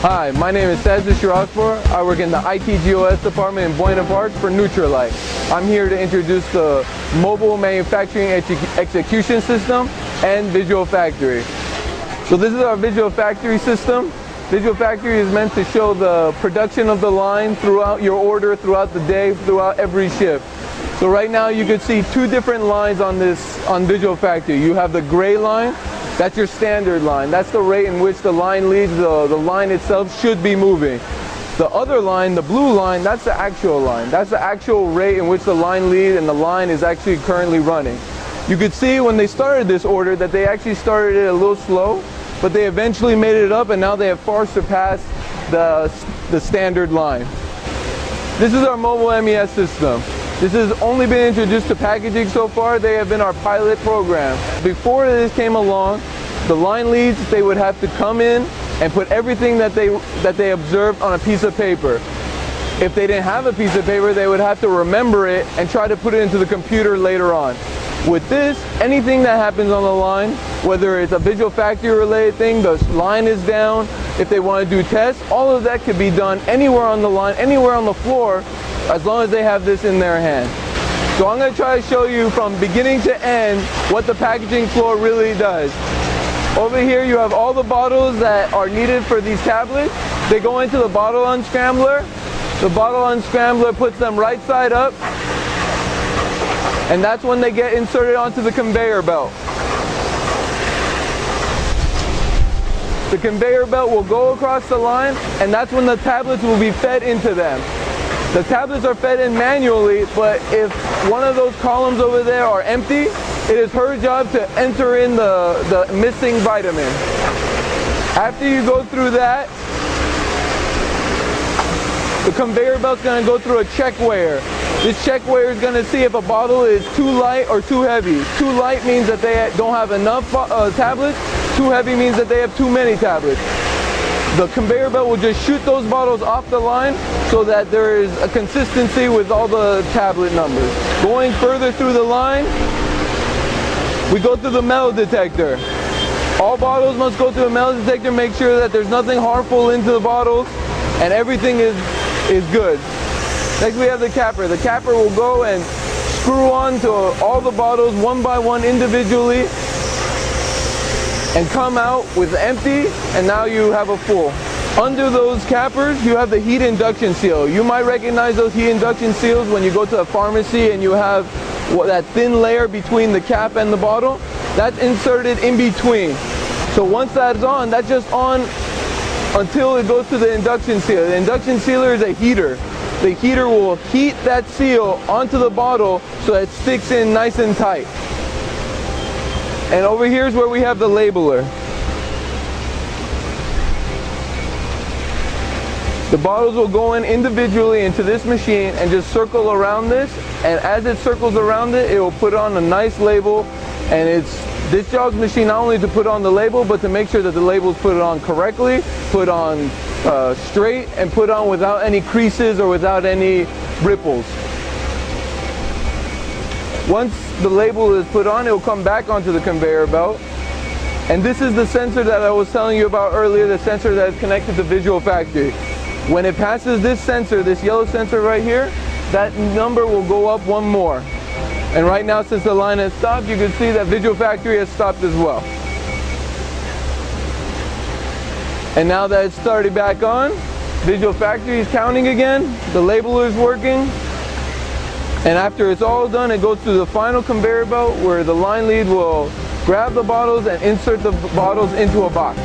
Hi, my name is Sazis Shiraspor. I work in the ITGOS department in Buena Park for Nutrilite. I'm here to introduce the Mobile Manufacturing Execution System and Visual Factory. So this is our Visual Factory system. Visual Factory is meant to show the production of the line throughout your order, throughout the day, throughout every shift. So right now you can see two different lines on Visual Factory. You have the gray line. That's your standard line. That's the rate in which the line leads. The line itself should be moving. The other line, the blue line, that's the actual line. That's the actual rate in which the line leads and the line is actually currently running. You could see when they started this order that they actually started it a little slow, but they eventually made it up and now they have far surpassed the standard line. This is our mobile MES system. This has only been introduced to packaging so far. They have been our pilot program. Before this came along, the line leads, they would have to come in and put everything that they observed on a piece of paper. If they didn't have a piece of paper, they would have to remember it and try to put it into the computer later on. With this, anything that happens on the line, whether it's a Visual Factory related thing, the line is down, if they want to do tests, all of that could be done anywhere on the line, anywhere on the floor, as long as they have this in their hand. So I'm going to try to show you from beginning to end what the packaging floor really does. Over here you have all the bottles that are needed for these tablets. They go into the bottle unscrambler. The bottle unscrambler puts them right side up, and that's when they get inserted onto the conveyor belt. The conveyor belt will go across the line, and that's when the tablets will be fed into them. The tablets are fed in manually, but if one of those columns over there are empty, it is her job to enter in the missing vitamin. After you go through that, the conveyor belt's going to go through a check weigher. This check weigher is going to see if a bottle is too light or too heavy. Too light means that they don't have enough tablets. Too heavy means that they have too many tablets. The conveyor belt will just shoot those bottles off the line so that there is a consistency with all the tablet numbers. Going further through the line, we go through the metal detector. All bottles must go through a metal detector, make sure that there's nothing harmful into the bottles and everything is good. Next we have the capper. The capper will go and screw on to all the bottles one by one individually and come out with empty, and now you have a full. Under those cappers, you have the heat induction seal. You might recognize those heat induction seals when you go to a pharmacy and you have that thin layer between the cap and the bottle. That's inserted in between. So once that's on, that's just on until it goes to the induction seal. The induction sealer is a heater. The heater will heat that seal onto the bottle so it sticks in nice and tight. And over here is where we have the labeler. The bottles will go in individually into this machine and just circle around this, and as it circles around it, it will put on a nice label, and it's this job's machine not only to put on the label, but to make sure that the label is put on correctly, put on straight, and put on without any creases or without any ripples. Once the label is put on, it will come back onto the conveyor belt. And this is the sensor that I was telling you about earlier, the sensor that is connected to Visual Factory. When it passes this sensor, this yellow sensor right here, that number will go up one more. And right now, since the line has stopped, you can see that Visual Factory has stopped as well. And now that it's started back on, Visual Factory is counting again, the labeler is working. And after it's all done, it goes to the final conveyor belt where the line lead will grab the bottles and insert the bottles into a box.